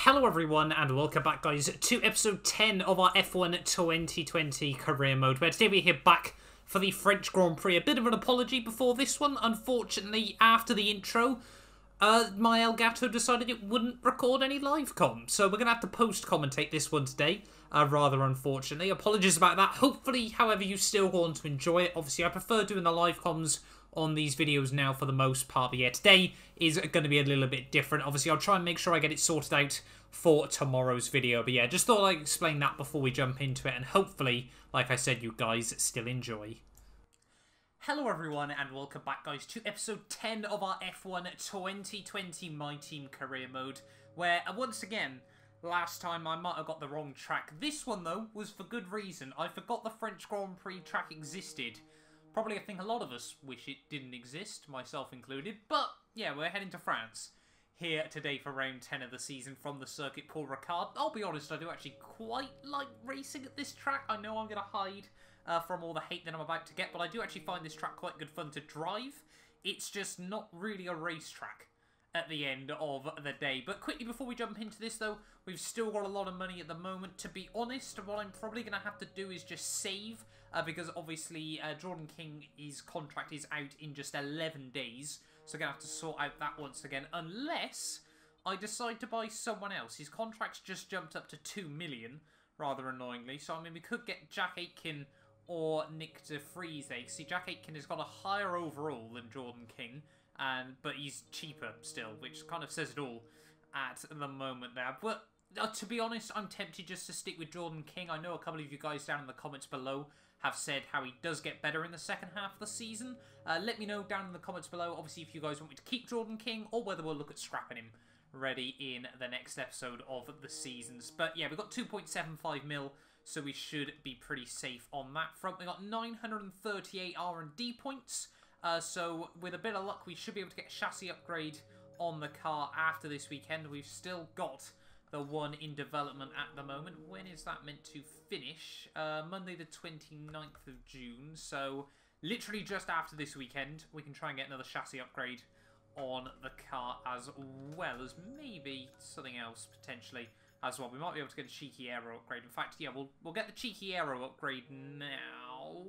Hello everyone and welcome back guys to episode 10 of our F1 2020 career mode, where today we're here back for the French Grand Prix. A bit of an apology before this one. Unfortunately, after the intro, my Elgato decided it wouldn't record any live comm, so we're going to have to post-commentate this one today, rather unfortunately. Apologies about that. Hopefully, however, you still want to enjoy it. Obviously, I prefer doing the live comms on these videos now for the most part, but yeah, today is going to be a little bit different. Obviously, I'll try and make sure I get it sorted out for tomorrow's video, but yeah, just thought I'd explain that before we jump into it, and hopefully, like I said, you guys still enjoy. Hello everyone and welcome back guys to episode 10 of our F1 2020 My Team career mode, where once again, last time I might have got the wrong track. This one though was for good reason. I forgot the French Grand Prix track existed. Probably I think a lot of us wish it didn't exist, myself included, but yeah, we're heading to France here today for round 10 of the season from the circuit Paul Ricard. I'll be honest, I do actually quite like racing at this track. I know I'm going to hide from all the hate that I'm about to get, but I do actually find this track quite good fun to drive. It's just not really a racetrack at the end of the day. But quickly before we jump into this though, we've still got a lot of money at the moment. To be honest, what I'm probably going to have to do is just save, because obviously Jordan King's contract is out in just 11 days, so I'm going to have to sort out that once again, unless I decide to buy someone else. His contract's just jumped up to 2 million, rather annoyingly, so I mean we could get Jack Aitken or Nick de Vries. See, Jack Aitken has got a higher overall than Jordan King, but he's cheaper still, which kind of says it all at the moment there. But to be honest, I'm tempted just to stick with Jordan King. I know a couple of you guys down in the comments below have said how he does get better in the second half of the season. Let me know down in the comments below, obviously, if you guys want me to keep Jordan King or whether we'll look at scrapping him ready in the next episode of the seasons. But yeah, we've got 2.75 mil, so we should be pretty safe on that front. We got 938 R&D points. So with a bit of luck, we should be able to get a chassis upgrade on the car after this weekend. We've still got the one in development at the moment. When is that meant to finish? Monday the 29th of June. So literally just after this weekend, we can try and get another chassis upgrade on the car, as well as maybe something else potentially as well. We might be able to get a cheeky aero upgrade. In fact, yeah, we'll get the cheeky aero upgrade now.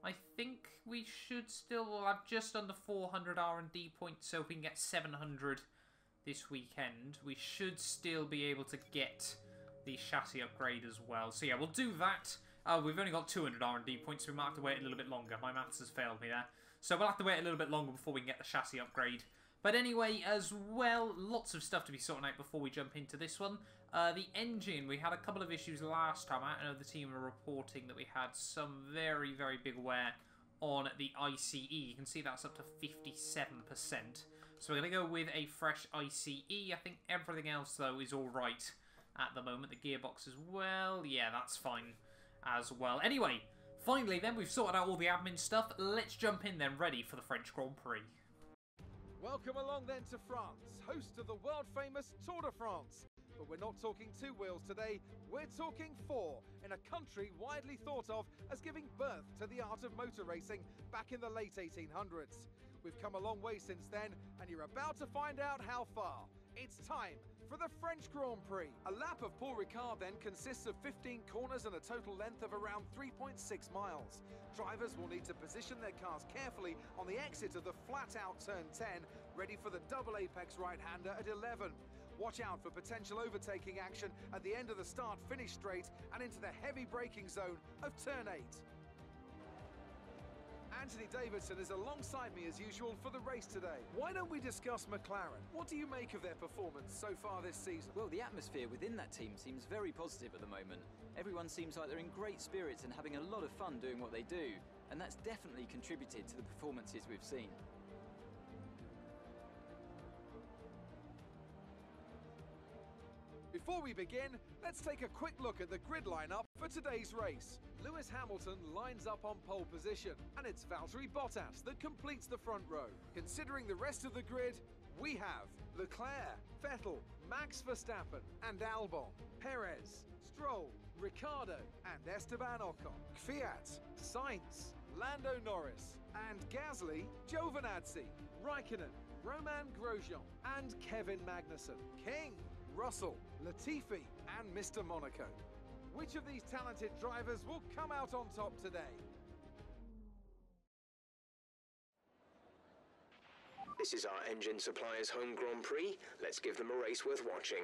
I think we should still have just under 400 R&D points, so if we can get 700 this weekend, we should still be able to get the chassis upgrade as well. So yeah, we'll do that. We've only got 200 R&D points, so we might have to wait a little bit longer. My maths has failed me there. So we'll have to wait a little bit longer before we can get the chassis upgrade. But anyway, as well, lots of stuff to be sorting out before we jump into this one. The engine, we had a couple of issues last time. I know the team were reporting that we had some very, very big wear on the ICE. You can see that's up to 57%. So we're going to go with a fresh ICE. I think everything else, though, is all right at the moment. The gearbox as well. Yeah, that's fine as well. Anyway, finally, then, we've sorted out all the admin stuff. Let's jump in, then, ready for the French Grand Prix. Welcome along then to France, host of the world-famous Tour de France. But we're not talking two wheels today, we're talking four, in a country widely thought of as giving birth to the art of motor racing back in the late 1800s. We've come a long way since then, and you're about to find out how far. It's time for the French Grand Prix. A lap of Paul Ricard then consists of 15 corners and a total length of around 3.6 miles. Drivers will need to position their cars carefully on the exit of the flat-out turn 10, ready for the double apex right-hander at 11. Watch out for potential overtaking action at the end of the start-finish straight and into the heavy braking zone of turn 8. Anthony Davidson is alongside me as usual for the race today. Why don't we discuss McLaren? What do you make of their performance so far this season? Well, the atmosphere within that team seems very positive at the moment. Everyone seems like they're in great spirits and having a lot of fun doing what they do, and that's definitely contributed to the performances we've seen. Before we begin, let's take a quick look at the grid lineup for today's race. Lewis Hamilton lines up on pole position, and it's Valtteri Bottas that completes the front row. Considering the rest of the grid, we have Leclerc, Vettel, Max Verstappen and Albon, Perez, Stroll, Ricciardo and Esteban Ocon, Kvyat, Sainz, Lando Norris and Gasly, Giovinazzi, Raikkonen, Romain Grosjean and Kevin Magnussen. King, Russell, Latifi and Mr. Monaco. Which of these talented drivers will come out on top today? This is our engine supplier's home Grand Prix. Let's give them a race worth watching.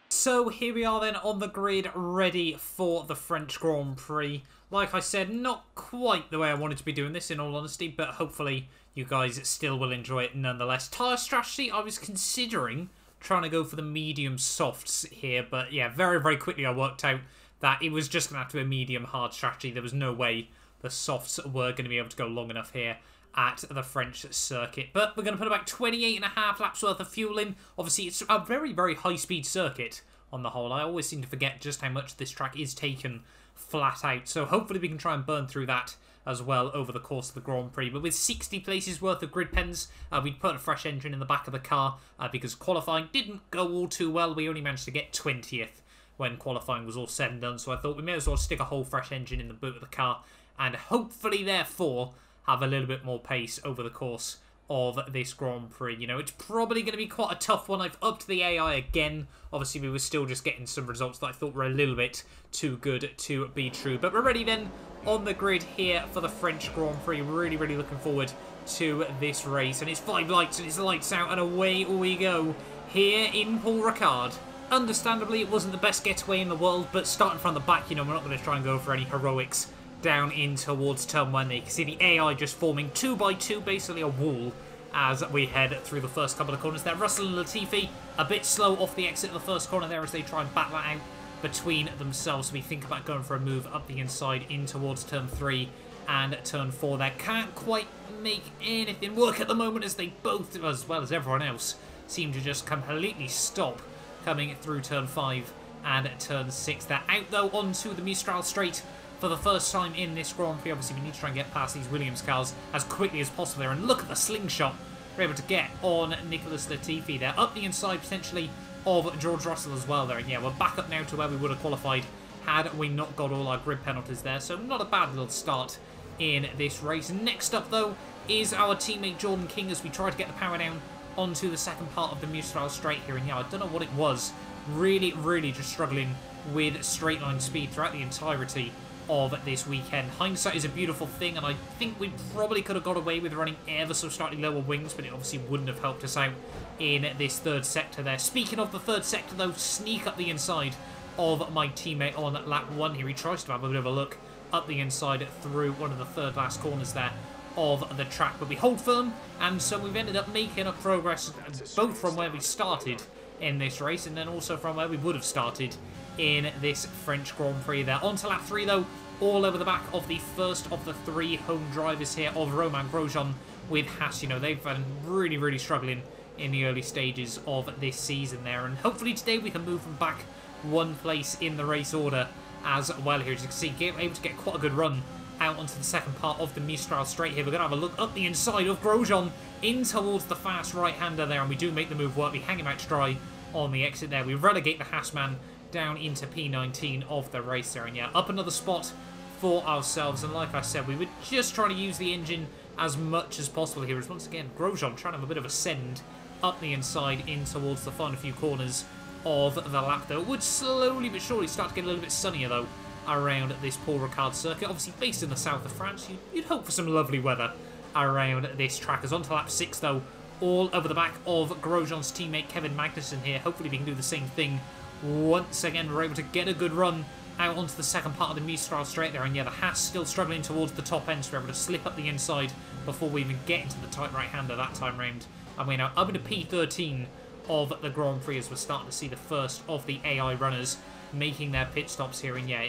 So here we are then on the grid, ready for the French Grand Prix. Like I said, not quite the way I wanted to be doing this in all honesty, but hopefully you guys still will enjoy it nonetheless. Tyre strategy, I was considering trying to go for the medium softs here, but yeah, very, very quickly I worked out that it was just going to have to be a medium hard strategy. There was no way the softs were going to be able to go long enough here at the French circuit. But we're going to put about 28.5 laps worth of fuel in. Obviously, it's a very, very high-speed circuit on the whole. I always seem to forget just how much this track is taken flat out. So hopefully we can try and burn through that as well over the course of the Grand Prix. But with 60 places worth of grid pens, we'd put a fresh engine in the back of the car because qualifying didn't go all too well. We only managed to get 20th when qualifying was all said and done. So I thought we may as well stick a whole fresh engine in the boot of the car and hopefully, therefore, have a little bit more pace over the course of this Grand Prix. You know, it's probably going to be quite a tough one. I've upped the AI again. Obviously, we were still just getting some results that I thought were a little bit too good to be true. But we're ready then on the grid here for the French Grand Prix. Really, really looking forward to this race. And it's 5 lights and it's lights out and away we go here in Paul Ricard. Understandably, it wasn't the best getaway in the world, but starting from the back, you know, we're not going to try and go for any heroics down in towards turn 1 there. You can see the AI just forming 2 by 2, basically a wall, as we head through the first couple of corners there. Russell and Latifi a bit slow off the exit of the first corner there as they try and battle that out between themselves. So we think about going for a move up the inside in towards turn 3 and turn 4 there. Can't quite make anything work at the moment as they both, as well as everyone else, seem to just completely stop coming through turn 5 and turn 6. They're out though onto the Mistral Straight for the first time in this Grand Prix. Obviously, we need to try and get past these Williams cars as quickly as possible there. And look at the slingshot we're able to get on Nicholas Latifi there. Up the inside, potentially, of George Russell as well there. And yeah, we're back up now to where we would have qualified had we not got all our grid penalties there. So not a bad little start in this race. Next up, though, is our teammate Jordan King as we try to get the power down onto the second part of the Mistral Straight here. And yeah, I don't know what it was. Really, really just struggling with straight line speed throughout the entirety of this weekend. Hindsight is a beautiful thing, and I think we probably could have got away with running ever so slightly lower wings, but it obviously wouldn't have helped us out in this third sector there. Speaking of the third sector, though, sneak up the inside of my teammate on lap 1 here. He tries to have a bit of a look up the inside through one of the third last corners there of the track, but we hold firm, and so we've ended up making a progress both from where we started in this race and then also from where we would have started in this French Grand Prix there. On to lap 3 though, all over the back of the first of the 3 home drivers here of Romain Grosjean with Haas. You know, they've been really, really struggling in the early stages of this season there, and hopefully today we can move them back 1 place in the race order as well here. As you can see, able to get quite a good run out onto the second part of the Mistral Straight here. We're going to have a look up the inside of Grosjean in towards the fast right-hander there, and we do make the move work. We hang him out to dry on the exit there. We relegate the Haas man down into P19 of the race there, and yeah, up another spot for ourselves. And like I said, we were just trying to use the engine as much as possible here, as once again Grosjean trying to have a bit of a send up the inside in towards the final few corners of the lap though. It would slowly but surely start to get a little bit sunnier though around this Paul Ricard circuit, obviously based in the south of France. You'd hope for some lovely weather around this track. As on to lap 6 though, all over the back of Grosjean's teammate Kevin Magnussen here. Hopefully we can do the same thing once again. We're able to get a good run out onto the second part of the Mistral Straight there, and yeah, the Haas still struggling towards the top end, so we're able to slip up the inside before we even get into the tight right-hander that time round. And we're now up into P13 of the Grand Prix as we're starting to see the first of the AI runners making their pit stops here. And yeah,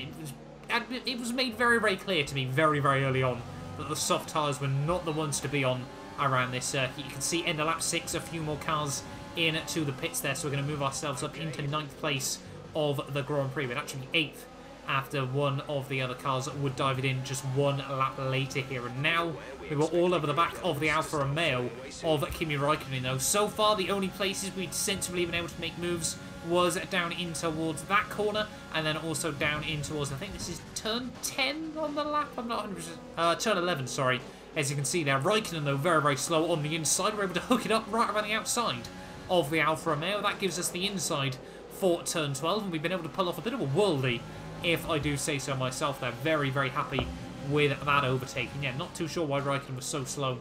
it was made very, very clear to me very, very early on that the soft tyres were not the ones to be on around this circuit. You can see end of lap 6, a few more cars into the pits there, so we're going to move ourselves up into 9th place of the Grand Prix. We'd actually be 8th after one of the other cars would dive it in just 1 lap later here. And now we were all over the back of the Alfa Romeo of Kimi Raikkonen though. So far the only places we'd sensibly been able to make moves was down in towards that corner, and then also down in towards, I think this is turn 10 on the lap, I'm not 100%, turn 11, sorry. As you can see there, Raikkonen though very, very slow on the inside. We're able to hook it up right around the outside of the Alfa Romeo. That gives us the inside for turn 12, and we've been able to pull off a bit of a worldie, if I do say so myself. They're very, very happy with that overtaking. Yeah, not too sure why Raikkonen was so slow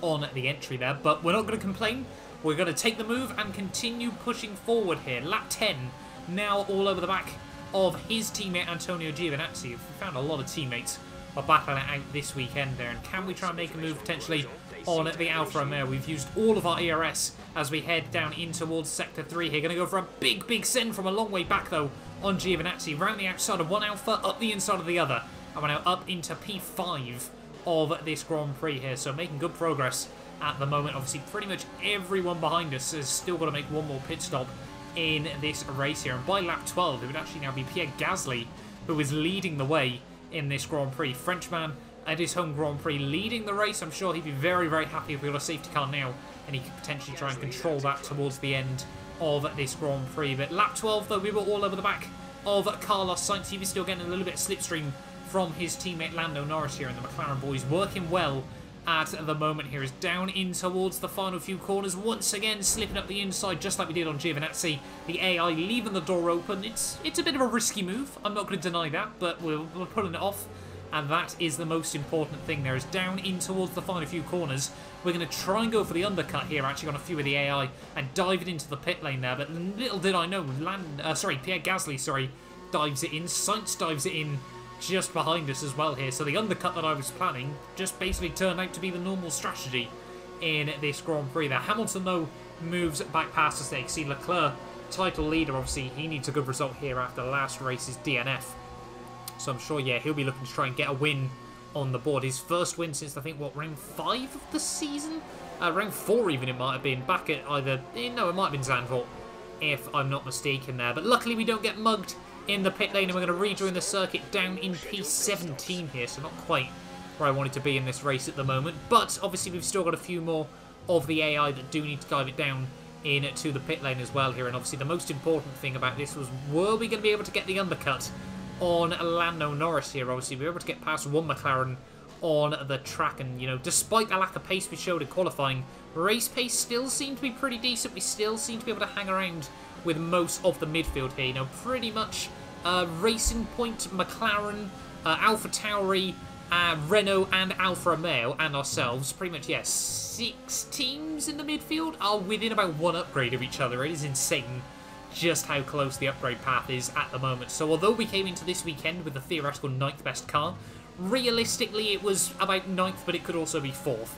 on the entry there, but we're not going to complain. We're going to take the move and continue pushing forward here. Lap 10, now all over the back of his teammate Antonio Giovinazzi. We found a lot of teammates are battling it out this weekend there. And can we try and make a move potentially on the Alfa Romeo? We've used all of our ERS as we head down in towards Sector 3 here. Going to go for a big, big send from a long way back, though, on Giovinazzi. Round the outside of one Alfa, up the inside of the other. And we're now up into P5 of this Grand Prix here. So making good progress at the moment. Obviously, pretty much everyone behind us has still got to make one more pit stop in this race here. And by lap 12, it would actually now be Pierre Gasly who is leading the way in this Grand Prix. Frenchman at his home Grand Prix leading the race. I'm sure he'd be very, very happy if we got a safety car now, and he could potentially try and control that towards the end of this Grand Prix. But lap 12, though, we were all over the back of Carlos Sainz. He was still getting a little bit of slipstream from his teammate Lando Norris here, and the McLaren boys working well at the moment here. Is down in towards the final few corners, once again slipping up the inside just like we did on Giovinazzi. The AI leaving the door open. It's a bit of a risky move, I'm not going to deny that, but we're pulling it off, and that is the most important thing there. Is down in towards the final few corners. We're going to try and go for the undercut here, actually, on a few of the AI, and dive it into the pit lane there, but little did I know, Pierre Gasly, dives it in. Sainz dives it in just behind us as well here. So the undercut that I was planning just basically turned out to be the normal strategy in this Grand Prix there. Hamilton, though, moves back past us there. You can see Leclerc, title leader, obviously he needs a good result here after last race's DNF. So I'm sure, yeah, he'll be looking to try and get a win on the board. His first win since, I think, what, round 5 of the season? Round 4 even it might have been, back at either... no, it might have been Zandvoort, if I'm not mistaken there. But luckily we don't get mugged in the pit lane, and we're going to rejoin the circuit down in P17 here, so not quite where I wanted to be in this race at the moment. But obviously we've still got a few more of the AI that do need to dive it down into the pit lane as well here. And obviously the most important thing about this was, were we going to be able to get the undercut on Lando Norris here? Obviously we were able to get past one McLaren on the track, and you know, despite the lack of pace we showed in qualifying, race pace still seemed to be pretty decent. We still seem to be able to hang around with most of the midfield here. You know, pretty much Racing Point, McLaren, Alpha Tauri, Renault and Alfa Romeo and ourselves, pretty much, yes, 6 teams in the midfield are within about 1 upgrade of each other. It is insane just how close the upgrade path is at the moment. So although we came into this weekend with the theoretical 9th best car, realistically it was about 9th, but it could also be 4th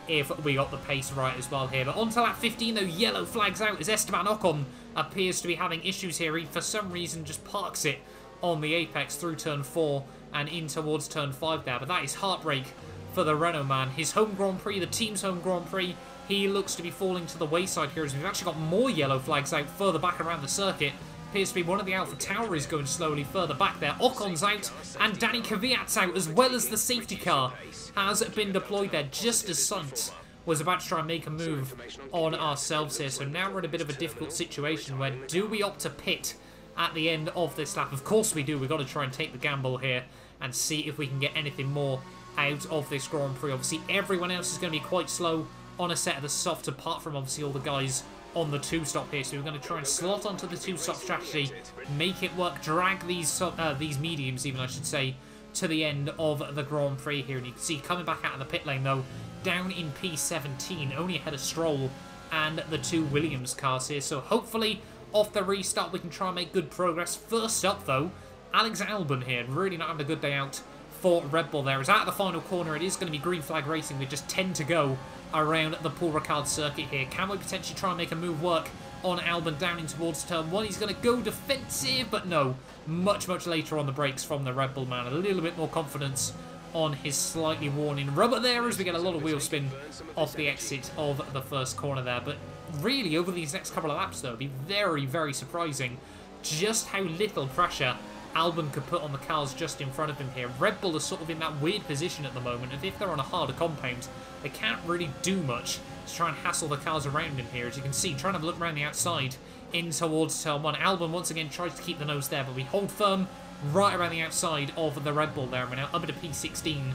if we got the pace right as well here. But on to lap 15, though, yellow flags out as Esteban Ocon appears to be having issues here. He, for some reason, just parks it on the apex through turn 4 and in towards turn 5 there. But that is heartbreak for the Renault man. His home Grand Prix, the team's home Grand Prix, he looks to be falling to the wayside here, as we've actually got more yellow flags out further back around the circuit. Appears to be one of the Alpha Tauri going slowly further back there. Ocon's out, and Danny Kvyat's out, as well as the safety car has been deployed there, just as Sainz was about to try and make a move on ourselves here. So now we're in a bit of a difficult situation where, do we opt to pit at the end of this lap? Of course we do. We've got to try and take the gamble here and see if we can get anything more out of this Grand Prix. Obviously, everyone else is going to be quite slow on a set of the soft, apart from obviously all the guys on the 2-stop here. So we're going to try and slot onto the 2-stop strategy, make it work, drag these mediums, even I should say, to the end of the Grand Prix here. And you can see coming back out of the pit lane, though, down in P17, only ahead of Stroll and the 2 Williams cars here. So hopefully off the restart we can try and make good progress. First up, though, Alex Albon here, really not having a good day out for Red Bull there. As out of the final corner, it is going to be green flag racing with just 10 to go around the Paul Ricard circuit here. Can we potentially try and make a move work on Albon down in towards turn 1? He's going to go defensive, but no. Much, much later on the brakes from the Red Bull man. A little bit more confidence on his slightly worn-in rubber there, as we get a lot of wheel spin off the exit of the first corner there. But really, over these next couple of laps, though, it'll be very, very surprising just how little pressure Albon could put on the cars just in front of him here. Red Bull is sort of in that weird position at the moment, and if they're on a harder compound, they can't really do much to try and hassle the cars around him here. As you can see, trying to look around the outside in towards turn 1. Albon once again tries to keep the nose there, but we hold firm right around the outside of the Red Bull there. And we're now up at a P16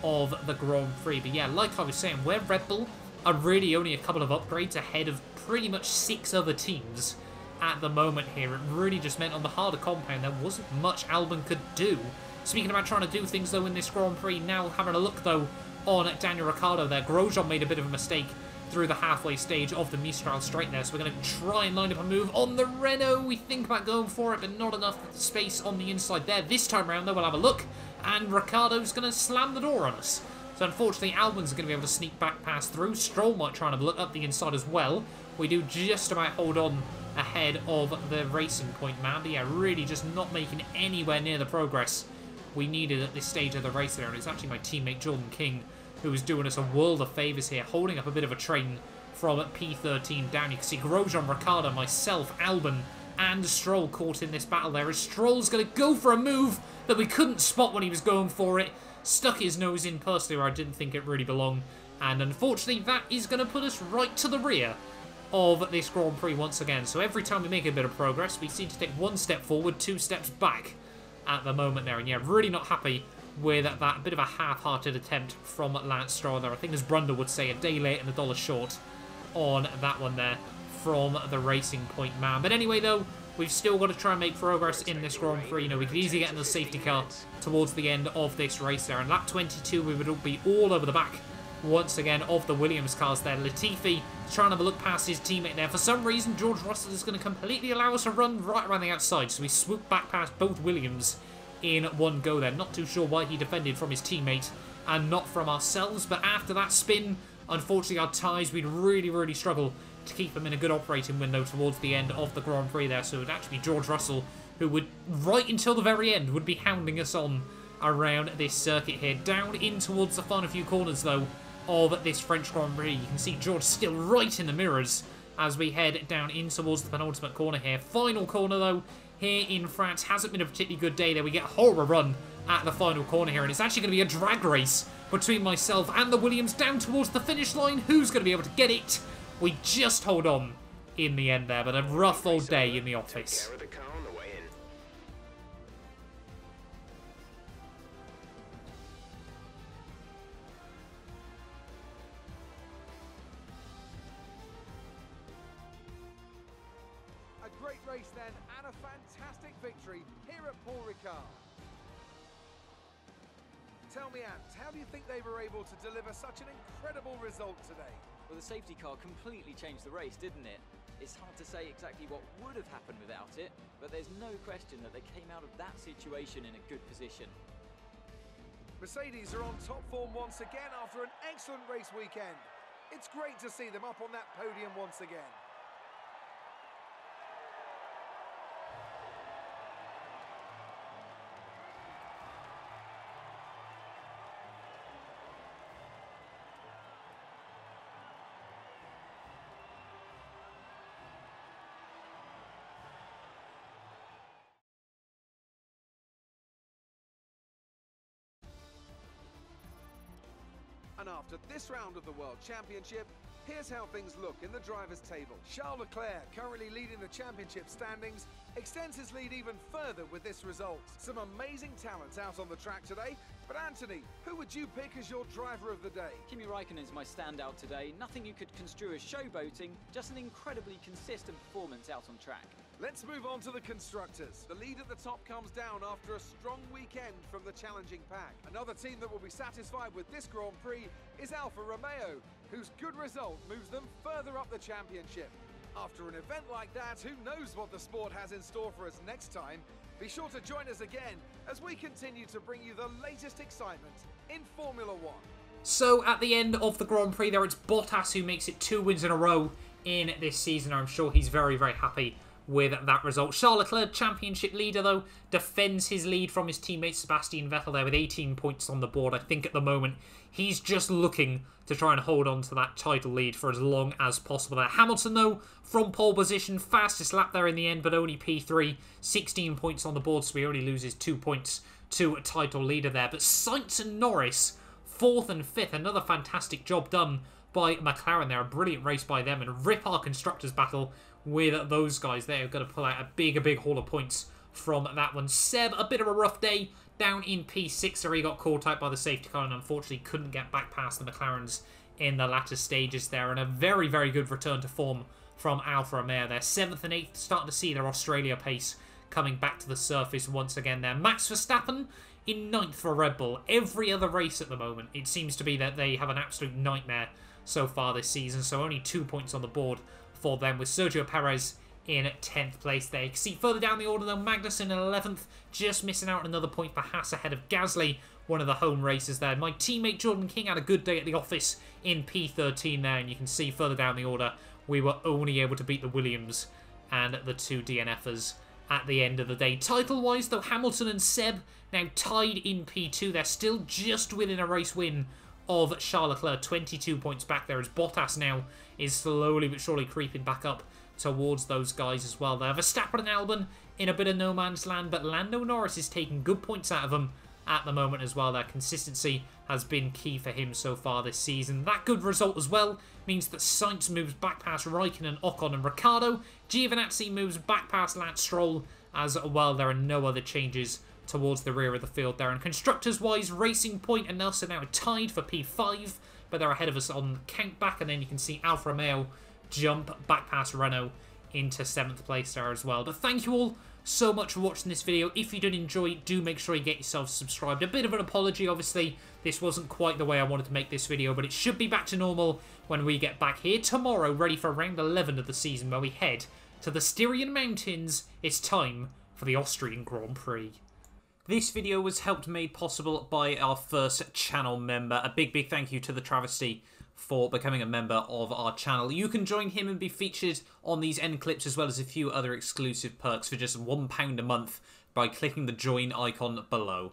of the Grand Prix. But yeah, like I was saying, where Red Bull are really only a couple of upgrades ahead of pretty much 6 other teams, at the moment here. It really just meant on the harder compound there wasn't much Albon could do. Speaking about trying to do things though in this Grand Prix, now having a look though on Daniel Ricciardo there. Grosjean made a bit of a mistake through the halfway stage of the Mistral straight there, so we're going to try and line up a move on the Renault. We think about going for it, but not enough space on the inside there. This time around though, we'll have a look, and Ricciardo's going to slam the door on us. So unfortunately, Albon's going to be able to sneak back past through. Stroll might try and look up the inside as well. We do just about hold on ahead of the Racing Point man, but yeah, really just not making anywhere near the progress we needed at this stage of the race there. And it's actually my teammate Jordan King who is doing us a world of favours here, holding up a bit of a train from P13 down. You can see Grosjean, Ricciardo, myself, Albon, and Stroll caught in this battle there, as Stroll's going to go for a move that we couldn't spot when he was going for it. Stuck his nose in personally where I didn't think it really belonged. And unfortunately, that is going to put us right to the rear of this Grand Prix once again. So every time we make a bit of progress, we seem to take one step forward, 2 steps back at the moment there. And yeah, really not happy with that bit of a half-hearted attempt from Lance Stroll there. I think as Brundle would say, a day late and a dollar short on that one there from the Racing Point man. But anyway though, we've still got to try and make progress in this Grand Prix. You know, we could easily get in the safety car towards the end of this race there. And lap 22, we would be all over the back once again of the Williams cars there. Latifi trying to have a look past his teammate there. For some reason, George Russell is going to completely allow us to run right around the outside. So we swoop back past both Williams in one go there. Not too sure why he defended from his teammate and not from ourselves. But after that spin, unfortunately our tyres, we'd really struggle to keep them in a good operating window towards the end of the Grand Prix there. So it would actually be George Russell who would, right until the very end, would be hounding us on around this circuit here. Down in towards the final few corners though of this French Grand Prix. You can see George still right in the mirrors as we head down in towards the penultimate corner here. Final corner though here in France. Hasn't been a particularly good day there. We get a horror run at the final corner here, and it's actually going to be a drag race between myself and the Williams down towards the finish line. Who's going to be able to get it? We just hold on in the end there, but a rough old day in the office. A great race then, and a fantastic victory here at Paul Ricard. Tell me, Ant, how do you think they were able to deliver such an incredible result today? Well, the safety car completely changed the race, didn't it? It's hard to say exactly what would have happened without it, but there's no question that they came out of that situation in a good position. Mercedes are on top form once again after an excellent race weekend. It's great to see them up on that podium once again. And after this round of the World Championship, here's how things look in the drivers' table. Charles Leclerc, currently leading the championship standings, extends his lead even further with this result. Some amazing talents out on the track today, but Anthony, who would you pick as your driver of the day? Kimi Raikkonen's my standout today. Nothing you could construe as showboating, just an incredibly consistent performance out on track. Let's move on to the constructors. The lead at the top comes down after a strong weekend from the challenging pack. Another team that will be satisfied with this Grand Prix is Alfa Romeo, whose good result moves them further up the championship. After an event like that, who knows what the sport has in store for us next time? Be sure to join us again as we continue to bring you the latest excitement in Formula One. So at the end of the Grand Prix there, it's Bottas who makes it 2 wins in a row in this season. I'm sure he's very happy with that result. Charles Leclerc, championship leader though, defends his lead from his teammate Sebastian Vettel there with 18 points on the board. I think at the moment he's just looking to try and hold on to that title lead for as long as possible there. Hamilton though, from pole position, fastest lap there in the end, but only P3, 16 points on the board, so he only loses 2 points to a title leader there. But Sainz and Norris, 4th and 5th, another fantastic job done by McLaren there. A brilliant race by them, and rip our constructors battle with those guys. They're going to pull out a big haul of points from that one. Seb, a bit of a rough day down in P6 there. He got caught out by the safety car and unfortunately couldn't get back past the McLarens in the latter stages there. And a very good return to form from Alfa Romeo. They're 7th and 8th, starting to see their Australia pace coming back to the surface once again there. Max Verstappen in 9th for Red Bull. Every other race at the moment, it seems to be that they have an absolute nightmare so far this season, so only 2 points on the board for them, with Sergio Perez in 10th place there. You can see further down the order though, Magnussen in 11th, just missing out another point for Haas ahead of Gasly, one of the home racers there. My teammate Jordan King had a good day at the office in P13 there, and you can see further down the order, we were only able to beat the Williams and the 2 DNFers at the end of the day. Title-wise though, Hamilton and Seb now tied in P2. They're still just within a race win of Charles Leclerc, 22 points back there, as Bottas now is slowly but surely creeping back up towards those guys as well. There, Verstappen and Albon in a bit of no man's land, but Lando Norris is taking good points out of them at the moment as well. Their consistency has been key for him so far this season. That good result as well means that Sainz moves back past Raikkonen, Ocon and Ricciardo. Giovinazzi moves back past Lance Stroll as well. There are no other changes towards the rear of the field there. And constructors-wise, Racing Point and Nelson now tied for P5, but they're ahead of us on countback. And then you can see Alfa Romeo jump back past Renault into 7th place there as well. But thank you all so much for watching this video. If you did enjoy, do make sure you get yourself subscribed. A bit of an apology, obviously. This wasn't quite the way I wanted to make this video, but it should be back to normal when we get back here tomorrow, ready for round 11 of the season, where we head to the Styrian Mountains. It's time for the Austrian Grand Prix. This video was helped made possible by our first channel member. A big thank you to the Travesty for becoming a member of our channel. You can join him and be featured on these end clips as well as a few other exclusive perks for just £1 a month by clicking the join icon below.